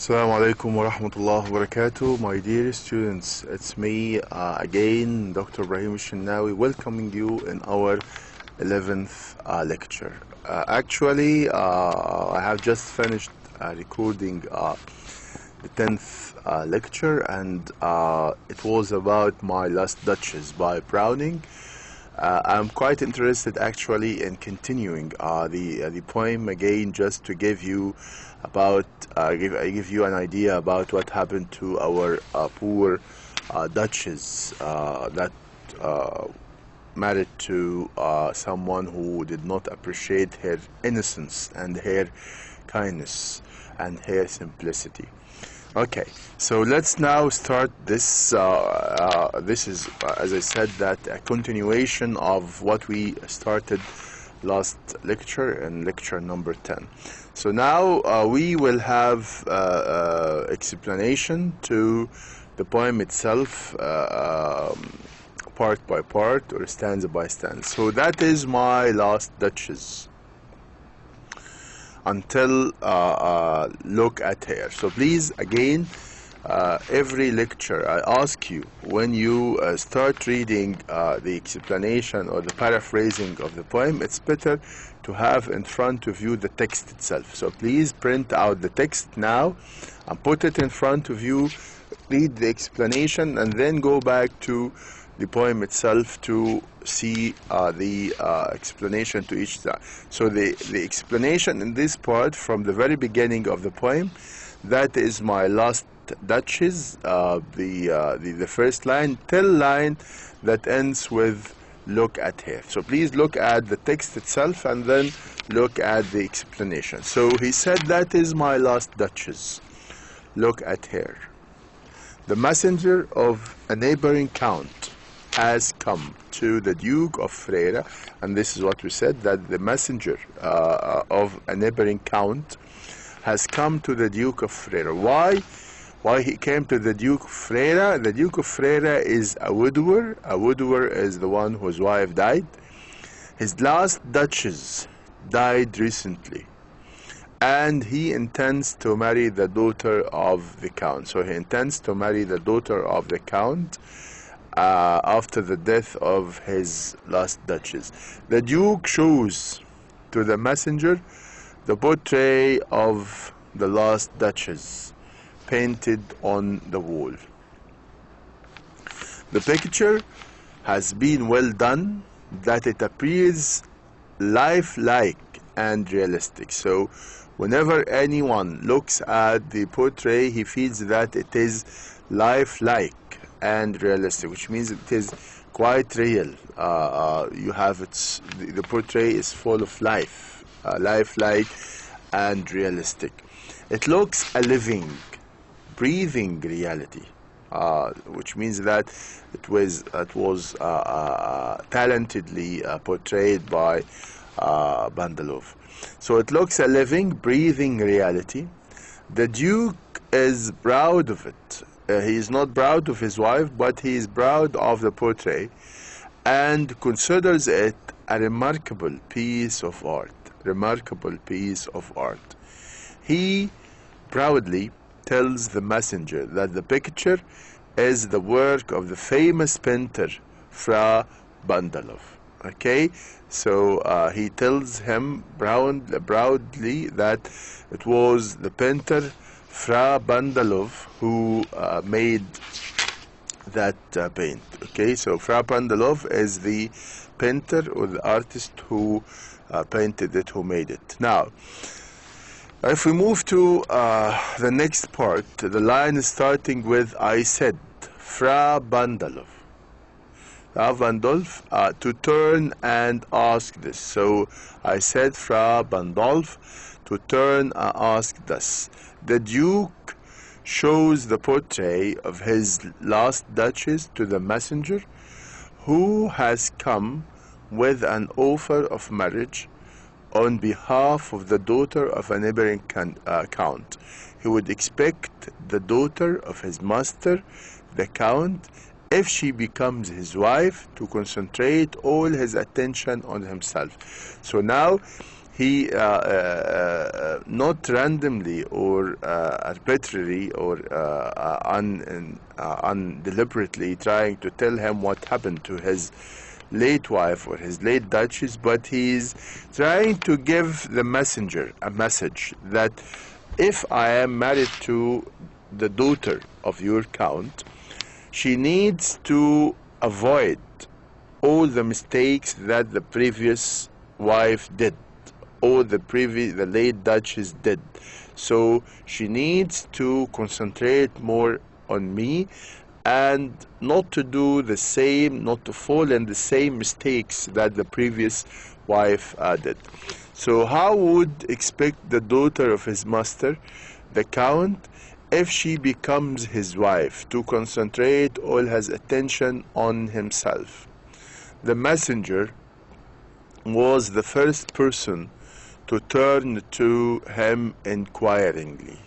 Assalamu alaikum wa rahmatullahi wa barakatuh, my dear students. It's me again, Dr. Ibrahim Elshinnawy, welcoming you in our 11th lecture. I have just finished recording the 10th lecture, and it was about My Last Duchess by Browning. I'm quite interested actually in continuing the poem again, just to give you give you an idea about what happened to our poor Duchess that married to someone who did not appreciate her innocence and her kindness and her simplicity. Okay, so let's now start this. This is, as I said, that a continuation of what we started last lecture in lecture number 10. So now we will have explanation to the poem itself, part by part or stanza by stanza. So that is My Last Duchess. Until look at her. So please, again, every lecture I ask you, when you start reading the explanation or the paraphrasing of the poem, it's better to have in front of you the text itself. So please print out the text now and put it in front of you, read the explanation, and then go back to the poem itself to see the explanation to each side. So the explanation in this part, from the very beginning of the poem, that is My Last Duchess, the first line till line that ends with look at her. So please look at the text itself and then look at the explanation. So he said, that is my last Duchess, look at her. The messenger of a neighboring count has come to the Duke of Freira, and this is what we said, that the messenger of a neighboring count has come to the Duke of Freira. Why he came to the Duke of Freira? The Duke of Freira is a widower. A widower is the one whose wife died. His last Duchess died recently, and he intends to marry the daughter of the Count. So he intends to marry the daughter of the Count after the death of his last Duchess. The Duke shows to the messenger the portrait of the last Duchess painted on the wall. The picture has been well done, that it appears lifelike and realistic. So whenever anyone looks at the portrait, he feels that it is lifelike and realistic, which means it is quite real. You have the portrait is full of life, lifelike and realistic. It looks a living, breathing reality, which means that it was talentedly portrayed by Bandalov. So it looks a living, breathing reality. The Duke is proud of it. He is not proud of his wife, but he is proud of the portrait and considers it a remarkable piece of art. Remarkable piece of art. He proudly tells the messenger that the picture is the work of the famous painter Fra Bandalov. Okay, so he tells him proudly that it was the painter Fra Bandalov who made that paint. Okay, so Fra Bandalov is the painter or the artist who painted it, who made it. Now, if we move to the next part, the line is starting with I said, Fra Bandalov. To turn and ask this. So I said, Fra Bandalov, to turn and ask this. The Duke shows the portrait of his last Duchess to the messenger, who has come with an offer of marriage on behalf of the daughter of a neighboring count. He would expect the daughter of his master, the Count, if she becomes his wife, to concentrate all his attention on himself. So now he not randomly or arbitrarily or undeliberately trying to tell him what happened to his late wife or his late duchess, but he's trying to give the messenger a message that if I am married to the daughter of your count, she needs to avoid all the mistakes that the previous wife did, or the late duchess did. So she needs to concentrate more on me and not to do the same, not to fall in the same mistakes that the previous wife did. So how would expect the daughter of his master, the count, if she becomes his wife, to concentrate all his attention on himself? The messenger was the first person to turn to him inquiringly.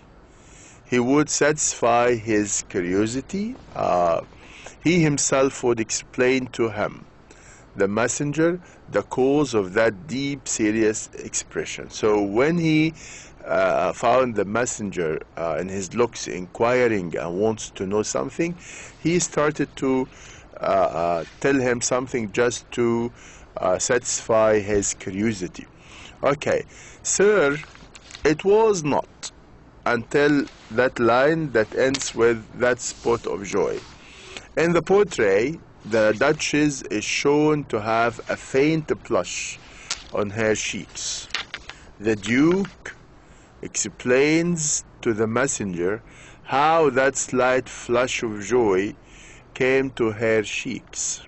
He would satisfy his curiosity. He himself would explain to him, the messenger, the cause of that deep, serious expression. So when he found the messenger in his looks inquiring and wants to know something, he started to tell him something just to satisfy his curiosity. Okay, sir, it was not until that line that ends with that spot of joy. In the portrait, the Duchess is shown to have a faint blush on her cheeks. The Duke explains to the messenger how that slight flush of joy came to her cheeks.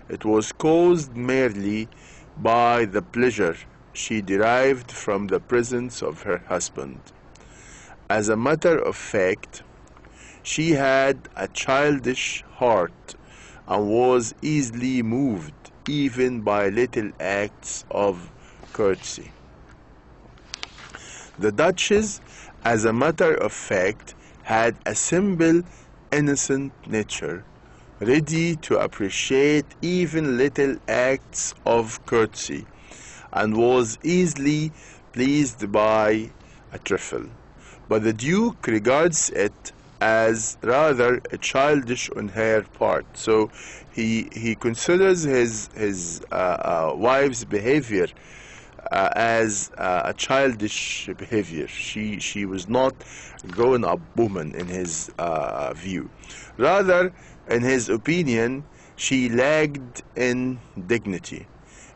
It was caused merely by the pleasure she derived from the presence of her husband. As a matter of fact, she had a childish heart and was easily moved even by little acts of courtesy. The Duchess, as a matter of fact, had a simple, innocent nature, ready to appreciate even little acts of courtesy, and was easily pleased by a trifle. But the Duke regards it as rather childish on her part. So he considers his wife's behavior as a childish behavior. She was not a grown-up woman in his view. Rather, in his opinion, she lagged in dignity.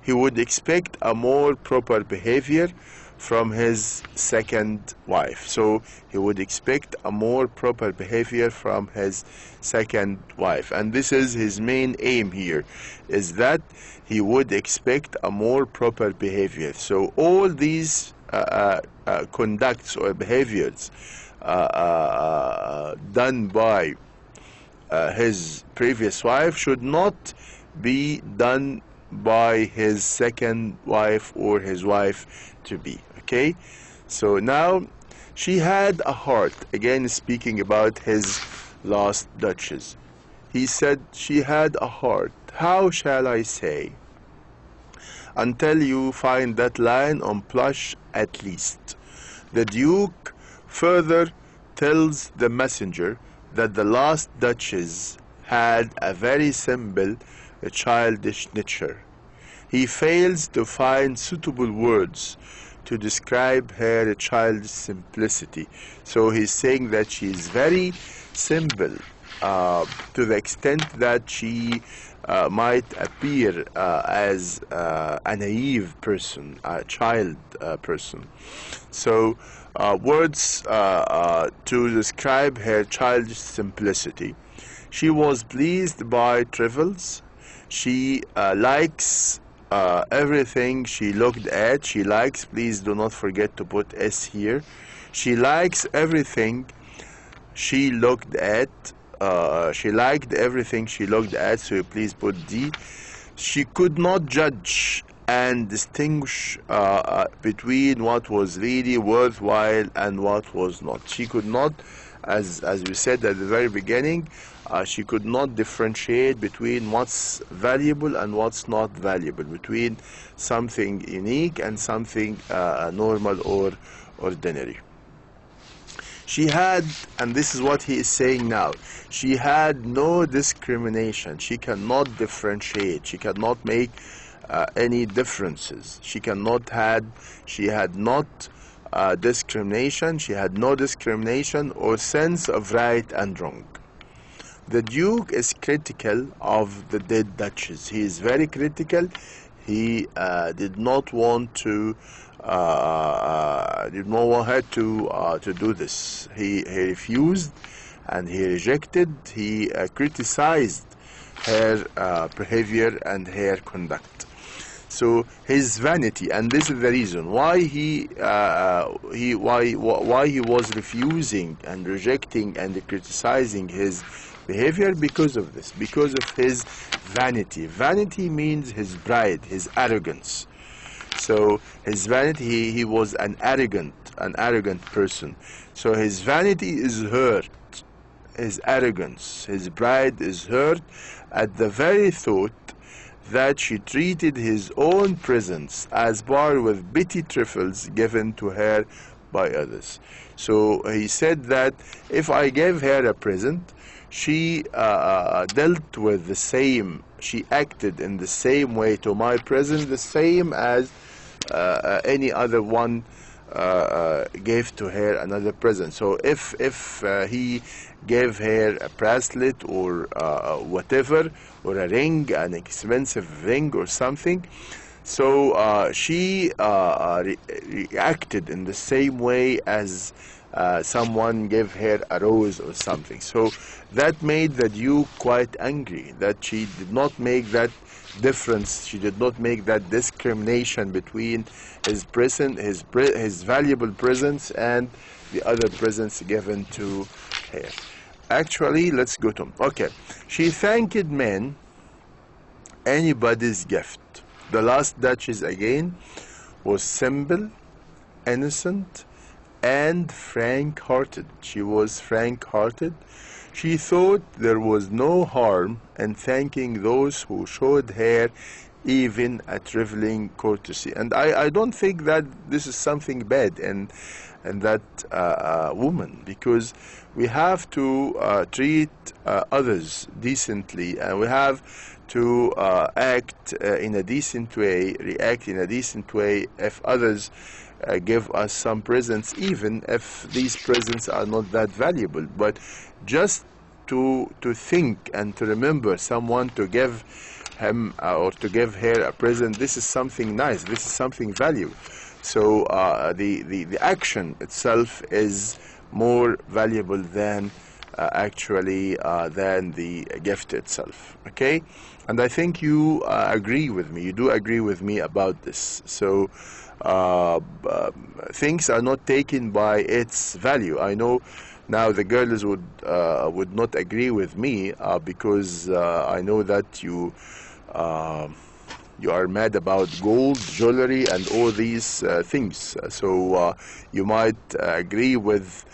He would expect a more proper behavior from his second wife. So he would expect a more proper behavior from his second wife. And this is his main aim here, is that he would expect a more proper behavior. So all these conducts or behaviors done by his previous wife should not be done by his second wife or his wife to be. Okay, so now she had a heart. Again, speaking about his last duchess, he said she had a heart. How shall I say? Until you find that line on plush at least. The Duke further tells the messenger that the last duchess had a very simple, childish nature. He fails to find suitable words to describe her childish simplicity. So he's saying that she is very simple to the extent that she might appear as a naive person, a child person. So words to describe her childish simplicity. She was pleased by trifles. She likes everything she looked at. She likes, please do not forget to put S here. She likes everything she looked at. She liked everything she looked at, so please put D. She could not judge and distinguish between what was really worthwhile and what was not. She could not, as we said at the very beginning, she could not differentiate between what's valuable and what's not valuable, between something unique and something normal or ordinary. She had, and this is what he is saying now, she had no discrimination. She cannot differentiate. She cannot make any differences. She had not discrimination. She had no discrimination or sense of right and wrong. The Duke is critical of the dead Duchess. He is very critical. He did not want her to do this. He refused and he rejected. He criticized her behavior and her conduct. So his vanity, and this is the reason why he was refusing and rejecting and criticizing his behavior, because of this, because of his vanity. Vanity means his pride, his arrogance. So his vanity, he was an arrogant person. So his vanity is hurt, his arrogance, his pride is hurt at the very thought that she treated his own presents as bar with petty trifles given to her by others. So he said that if I gave her a present, she dealt with the same, she acted in the same way to my present, the same as any other one gave to her another present. So if he gave her a bracelet or whatever, or a ring, an expensive ring or something, so she reacted in the same way as someone gave her a rose or something. So that made the Duke quite angry, that she did not make that difference, she did not make that discrimination between his present, his valuable presents and the other presents given to her. Actually, let's go to, okay. She thanked men anybody's gift. The last Duchess again was simple, innocent, and frank-hearted. She was frank-hearted. She thought there was no harm in thanking those who showed her even a trifling courtesy. And I don't think that this is something bad in that woman, because we have to treat others decently, and we have to act in a decent way, react in a decent way if others give us some presents, even if these presents are not that valuable. But just to think and to remember someone, to give him or to give her a present, this is something nice, this is something valuable. So the action itself is more valuable than than the gift itself. Okay, and I think you agree with me. You do agree with me about this. So things are not taken by its value. I know now the girls would not agree with me because I know that you are mad about gold, jewelry, and all these things. So you might agree with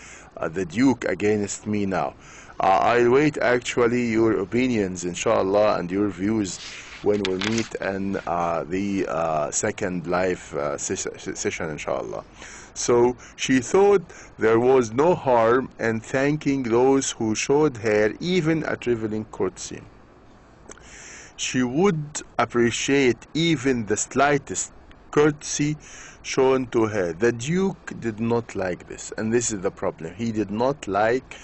the Duke against me now. I'll wait actually your opinions, inshallah, and your views when we meet in the second live session, inshallah. So she thought there was no harm in thanking those who showed her even a trifling courtesy. She would appreciate even the slightest courtesy shown to her. The Duke did not like this, and this is the problem. He did not like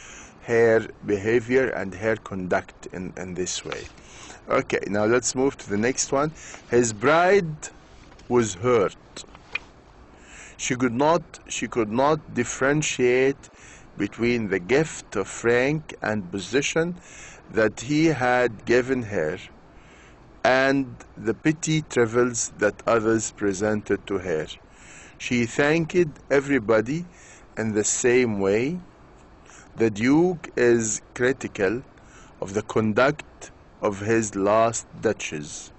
her behavior and her conduct in this way. Okay, now let's move to the next one. His bride was hurt. She could not differentiate between the gift of rank and position that he had given her and the petty trifles that others presented to her. She thanked everybody in the same way. The Duke is critical of the conduct of his last Duchess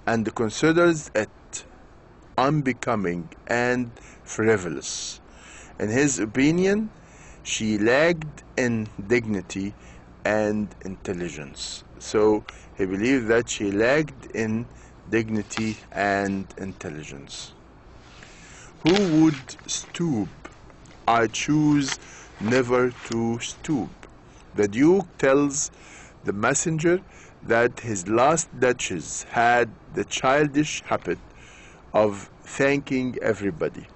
and considers it unbecoming, and frivolous. In his opinion, she lacked in dignity and intelligence. So he believed that she lacked in dignity and intelligence. Who would stoop? I choose never to stoop. The Duke tells the messenger that his last duchess had the childish habit of thanking everybody.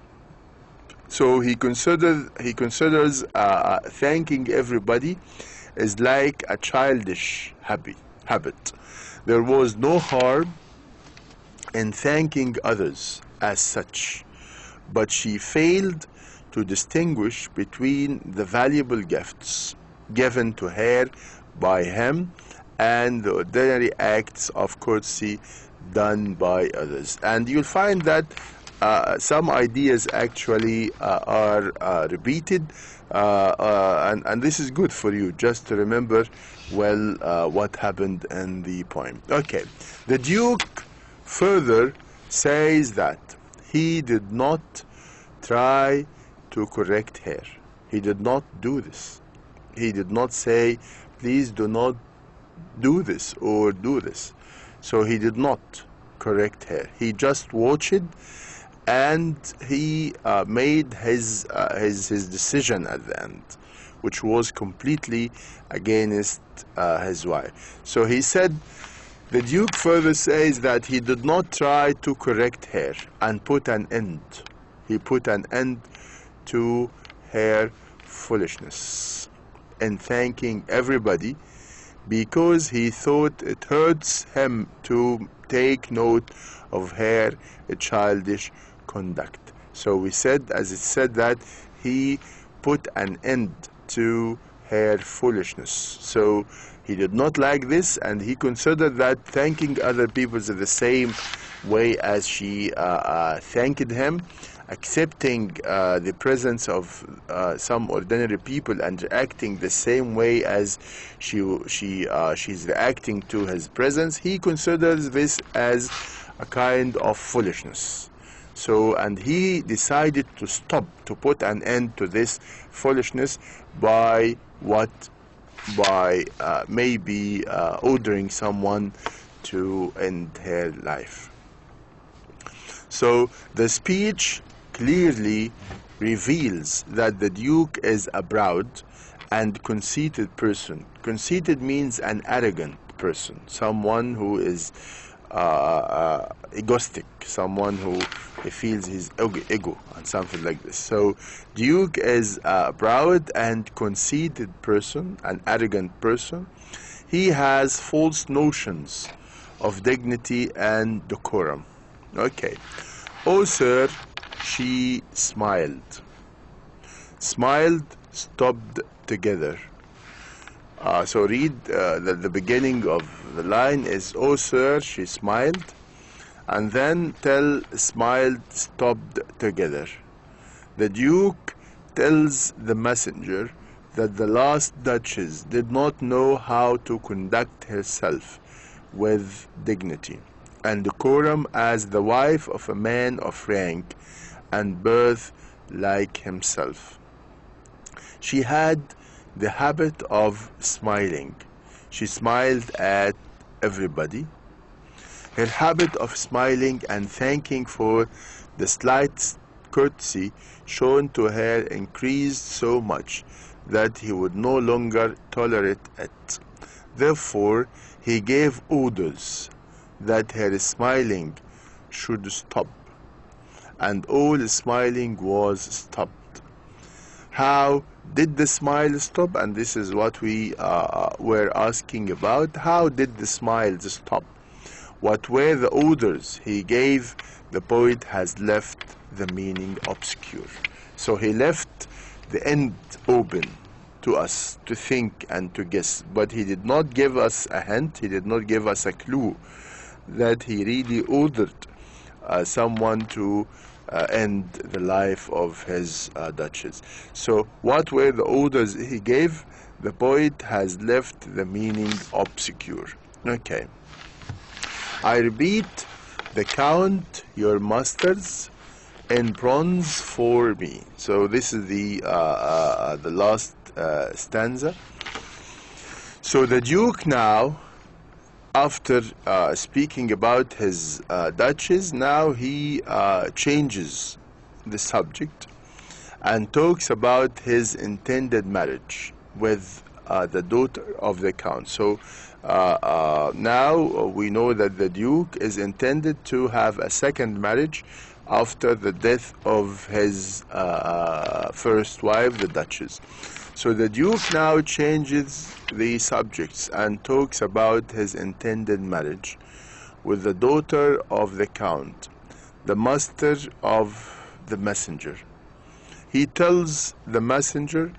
So he considers thanking everybody is like a childish habit. There was no harm in thanking others as such, but she failed to distinguish between the valuable gifts given to her by him and the ordinary acts of courtesy done by others. And you'll find that some ideas actually are repeated, and this is good for you just to remember well what happened in the poem. Okay, the Duke further says that he did not try to correct her. He did not do this. He did not say, please do not do this or do this. So he did not correct her. He just watched, and he made his decision at the end, which was completely against his wife. So he said, the Duke further says that he did not try to correct her and put an end. He put an end to her foolishness in thanking everybody, because he thought it hurts him to take note of her childish conduct. So we said, as it said, that he put an end to her foolishness. So he did not like this, and he considered that thanking other people is the same way as she thanked him, accepting the presence of some ordinary people and reacting the same way as she's reacting to his presence. He considers this as a kind of foolishness. So, and he decided to stop, to put an end to this foolishness by maybe ordering someone to end her life. So the speech clearly reveals that the Duke is a proud and conceited person. Conceited means an arrogant person, someone who is egoistic, someone who feels his ego and something like this. So Duke is a proud and conceited person, an arrogant person. He has false notions of dignity and decorum. Okay. Oh, sir, she smiled. Smiled, stopped together. So read the beginning of the line is, oh, sir, she smiled. And then tell, smiled, stopped together. The Duke tells the messenger that the last duchess did not know how to conduct herself with dignity and decorum as the wife of a man of rank and birth like himself. She had the habit of smiling. She smiled at everybody. Her habit of smiling and thanking for the slight courtesy shown to her increased so much that he would no longer tolerate it. Therefore, he gave orders that her smiling should stop, and all smiling was stopped. How did the smile stop? And this is what we were asking about. How did the smile stop? What were the orders he gave? The poet has left the meaning obscure. So he left the end open to us to think and to guess, but he did not give us a hint, he did not give us a clue that he really ordered someone to end the life of his duchess. So what were the orders he gave? The poet has left the meaning obscure. Okay. I repeat the count your masters in bronze for me. So this is the last stanza. So the Duke now, after speaking about his duchess, now he changes the subject and talks about his intended marriage with the daughter of the count. So now we know that the Duke is intended to have a second marriage after the death of his first wife, the Duchess. So the Duke now changes the subjects and talks about his intended marriage with the daughter of the Count, the master of the messenger. He tells the messenger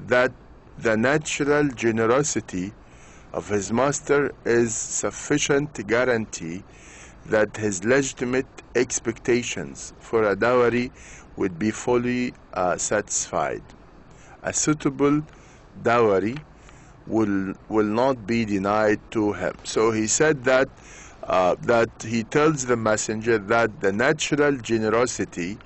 that the natural generosity of his master is sufficient guarantee that his legitimate expectations for a dowry would be fully satisfied. A suitable dowry will not be denied to him. So he said that he tells the messenger that the natural generosity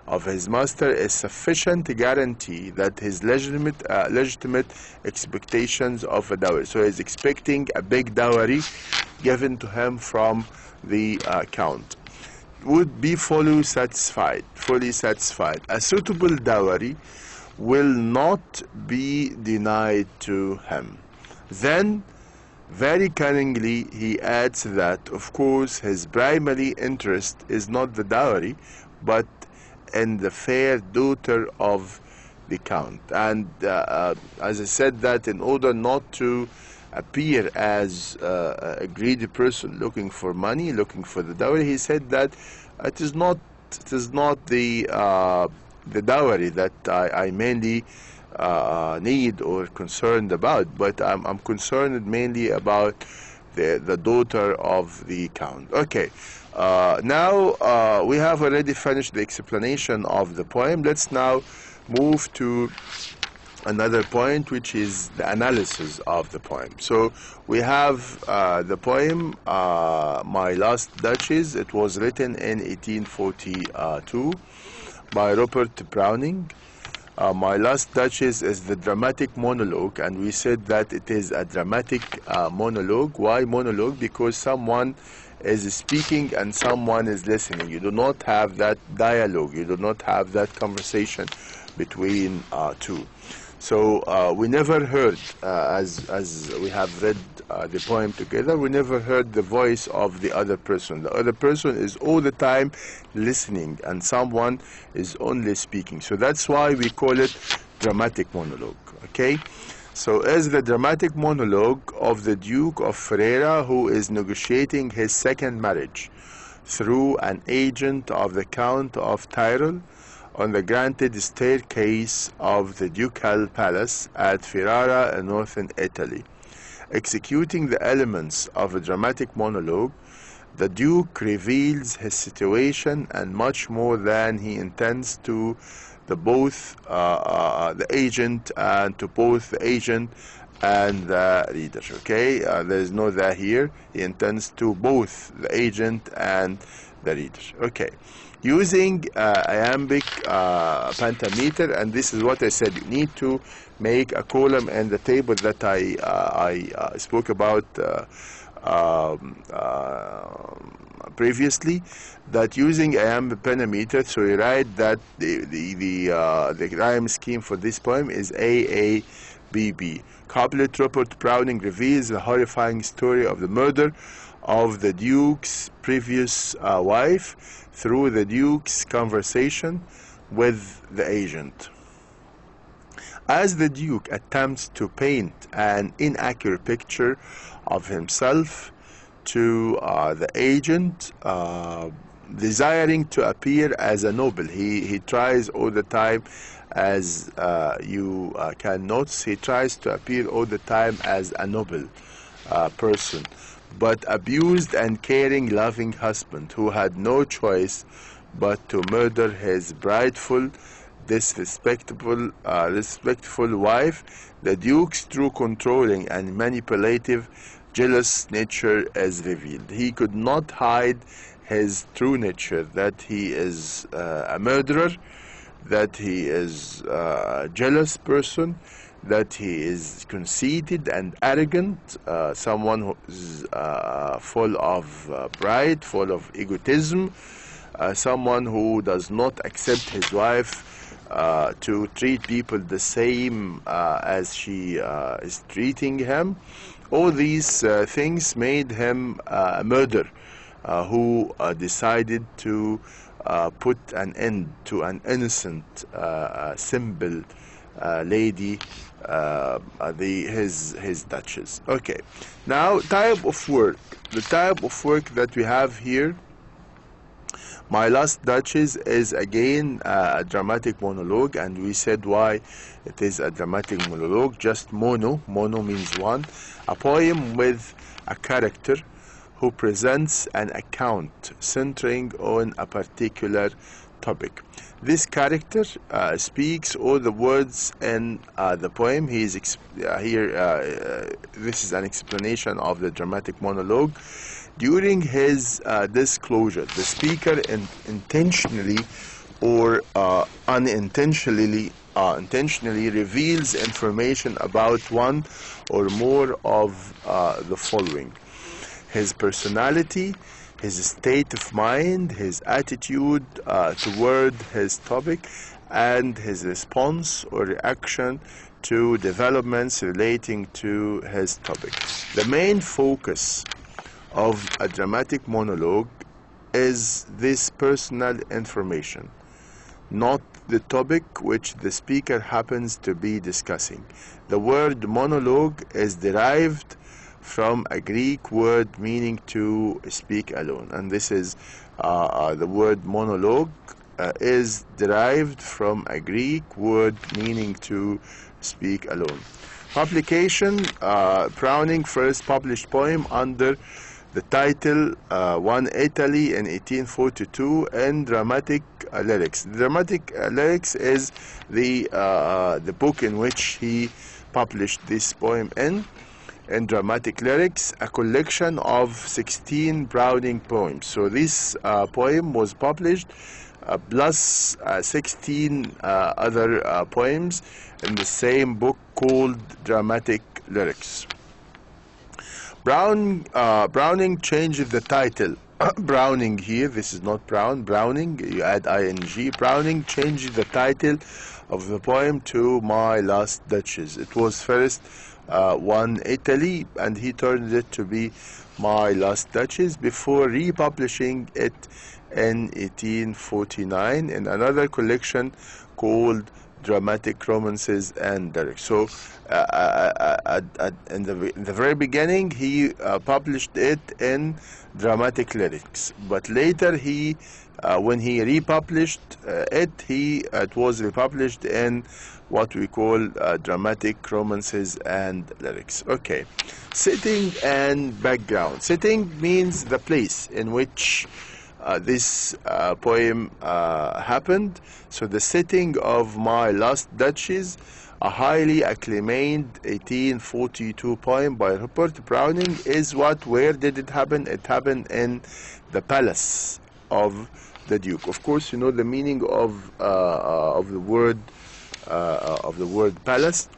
of his master is sufficient guarantee that his legitimate expectations of a dowry. So he's expecting a big dowry given to him from the count would be fully satisfied. A suitable dowry will not be denied to him. Then, very cunningly, he adds that, of course, his primary interest is not the dowry, but in the fair daughter of the count. And as I said, that in order not to appear as a greedy person looking for money, looking for the dowry, he said that it is not the dowry that I mainly need or concerned about, but I'm concerned mainly about the daughter of the count. Okay, now we have already finished the explanation of the poem. Let's now move to another point, which is the analysis of the poem. So we have the poem My Last Duchess. It was written in 1842 by Robert Browning. My Last Duchess is the dramatic monologue, and we said that it is a dramatic monologue. Why monologue? Because someone is speaking and someone is listening. You do not have that dialogue. You do not have that conversation between two. So we never heard, as we have read the poem together, we never heard the voice of the other person. The other person is all the time listening, and someone is only speaking. So that's why we call it dramatic monologue. Okay? So as the dramatic monologue of the Duke of Ferrara, who is negotiating his second marriage through an agent of the Count of Tyrol, on the granted staircase of the ducal palace at Ferrara in northern Italy. Executing the elements of a dramatic monologue, the Duke reveals his situation and much more than he intends to the agent and the reader. Okay, there is no that here. He intends to both the agent and the reader. Okay. Using iambic pentameter, and this is what I said, you need to make a column in the table that I spoke about previously, that using iambic pentameter, so you write that the rhyme scheme for this poem is AABB. Couplet: Robert Browning reveals the horrifying story of the murder of the Duke's previous wife through the Duke's conversation with the agent. As the Duke attempts to paint an inaccurate picture of himself to the agent, desiring to appear as a noble, he tries all the time, as you can notice, he tries to appear all the time as a noble person, but abused and caring, loving husband who had no choice but to murder his brideful, disrespectful wife. The Duke's true controlling and manipulative, jealous nature is revealed. He could not hide his true nature, that he is a murderer, that he is a jealous person, that he is conceited and arrogant, someone who is full of pride, full of egotism, someone who does not accept his wife to treat people the same as she is treating him. All these things made him a murderer who decided to put an end to an innocent, simple lady, his duchess. Okay, now type of work. The type of work that we have here, My Last Duchess, is again a dramatic monologue, and we said why it is a dramatic monologue. Just mono means one, a poem with a character who presents an account centering on a particular topic. This character speaks all the words in the poem. He is this is an explanation of the dramatic monologue. During his disclosure, the speaker intentionally or unintentionally intentionally reveals information about one or more of the following: his personality, his state of mind, his attitude toward his topic, and his response or reaction to developments relating to his topic. The main focus of a dramatic monologue is this personal information, not the topic which the speaker happens to be discussing. The word monologue is derived from a Greek word meaning to speak alone, and this is the word monologue is derived from a Greek word meaning to speak alone. Publication: Browning first published poem under the title One Italy in 1842 in Dramatic Lyrics. Dramatic Lyrics is the book in which he published this poem in Dramatic Lyrics, a collection of 16 Browning poems. So this poem was published plus 16 other poems in the same book called Dramatic Lyrics. Browning changed the title. Browning here, this is not Brown, Browning, you add ing. Browning changed the title of the poem to My Last Duchess. It was first One Italy, and he turned it to be My Last Duchess before republishing it in 1849 in another collection called Dramatic Romances and Lyrics. So in the very beginning he published it in Dramatic Lyrics, but later he when he republished it was republished in what we call Dramatic Romances and Lyrics. Okay, setting and background. Setting means the place in which this poem happened. So the setting of My Last Duchess, a highly acclaimed 1842 poem by Rupert Browning, is where did it happen? It happened in the palace of the Duke. Of course, you know the meaning of the word palace,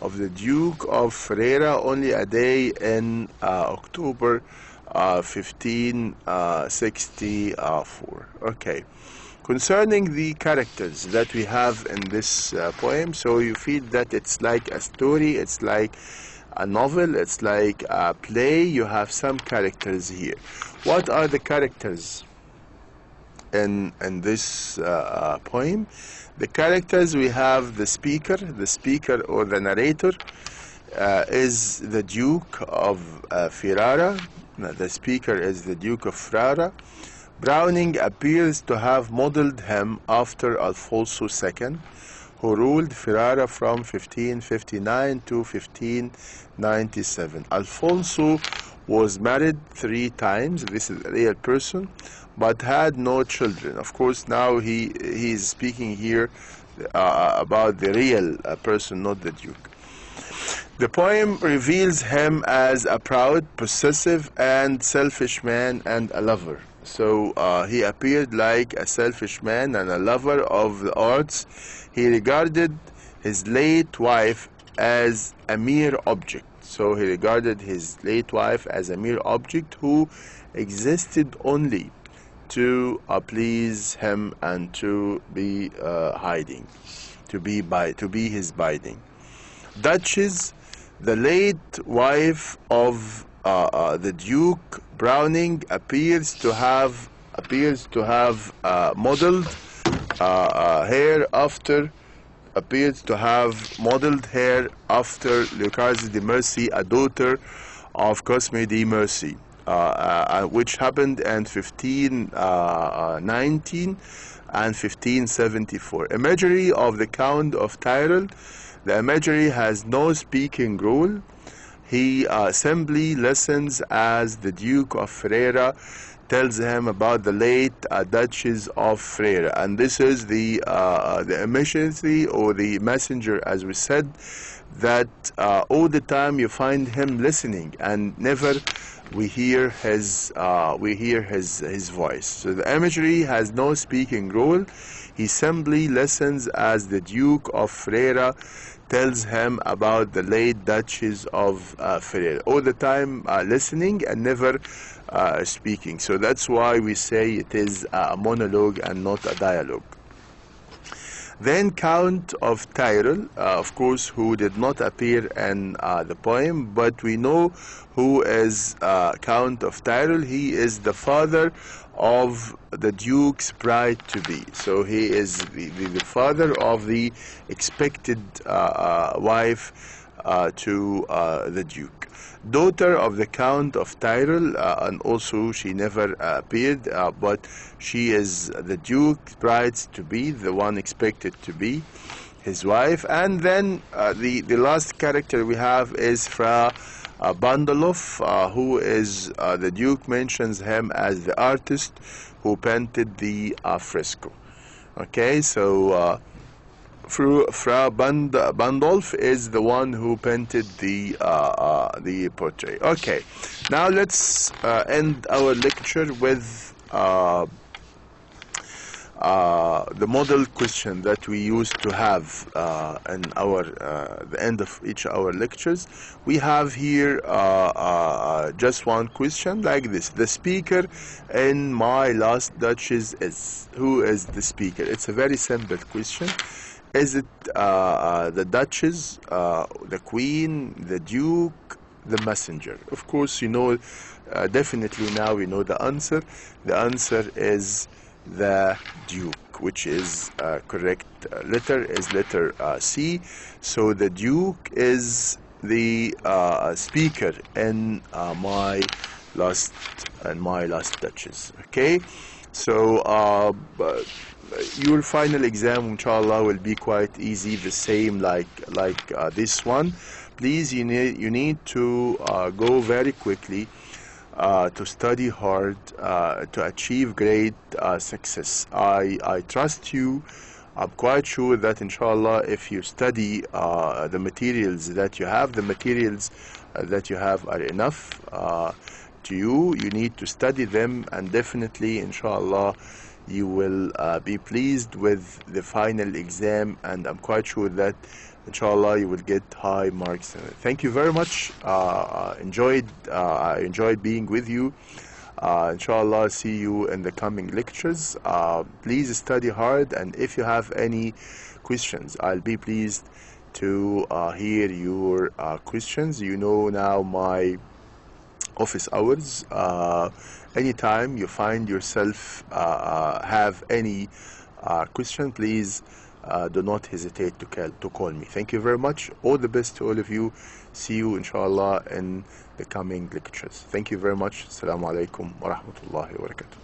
of the Duke of Ferrara, only a day in October 1564. Okay, concerning the characters that we have in this poem, so you feel that it's like a story, it's like a novel, it's like a play. You have some characters here. What are the characters in this poem? The characters: we have the speaker or the narrator is the Duke of Ferrara. The speaker is the Duke of Ferrara. Browning appears to have modeled him after Alfonso II, who ruled Ferrara from 1559 to 1597. Alfonso was married 3 times. This is a real person, but had no children. Of course, now he is speaking here about the real person, not the Duke. The poem reveals him as a proud, possessive, and selfish man and a lover. So he appeared like a selfish man and a lover of the arts. He regarded his late wife as a mere object. So he regarded his late wife as a mere object who existed only to please him and to be hiding, to be his biding. Duchess, the late wife of the Duke Browning, appears to have modeled hair after Lucrèce de Mercy, a daughter of Cosme de Mercy, which happened in 1519 and 1574. Imagery of the Count of Tyrol. The imagery has no speaking role. He simply listens as the Duke of Ferrara tells him about the late Duchess of Ferrara, and this is the emissary or the messenger, as we said, that all the time you find him listening, and never we hear his voice. So the imagery has no speaking role. He simply listens as the Duke of Ferrara tells him about the late Duchess of Ferrara. All the time listening and never speaking. So that's why we say it is a monologue and not a dialogue. Then Count of Tyrol, of course, who did not appear in the poem, but we know who is Count of Tyrol. He is the father of the Duke's bride-to-be. So he is the father of the expected wife to the Duke. Daughter of the Count of Tyrol, and also she never appeared, but she is the Duke's bride-to-be, the one expected to be his wife. And then the last character we have is Fra Bandolf, who is the Duke mentions him as the artist who painted the fresco. Okay, so Fra Bandolf is the one who painted the portrait. Okay, now let's end our lecture with the model question that we used to have in our the end of each of our lectures. We have here just one question like this: the speaker in My Last Duchess is. Who is the speaker? It's a very simple question. Is it the Duchess, the Queen, the Duke, the messenger? Of course, you know, definitely now we know the answer. The answer is the Duke, which is correct letter is letter C. So the Duke is the speaker in My Last Duchess. Okay, so your final exam, inshallah, will be quite easy, the same like this one. Please, you need to go very quickly to study hard to achieve great success. I trust you. I'm quite sure that inshallah, if you study the materials that you have, are enough to you. You need to study them, and definitely inshallah you will be pleased with the final exam, and I'm quite sure that inshallah you will get high marks in it. Thank you very much. I enjoyed being with you. Inshallah, see you in the coming lectures. Please study hard, and if you have any questions, I'll be pleased to hear your questions. You know now my office hours. Anytime you find yourself have any question, please do not hesitate to call me. Thank you very much. All the best to all of you. See you inshallah in the coming lectures. Thank you very much. Assalamu alaikum wa rahmatullahi wa barakatuh.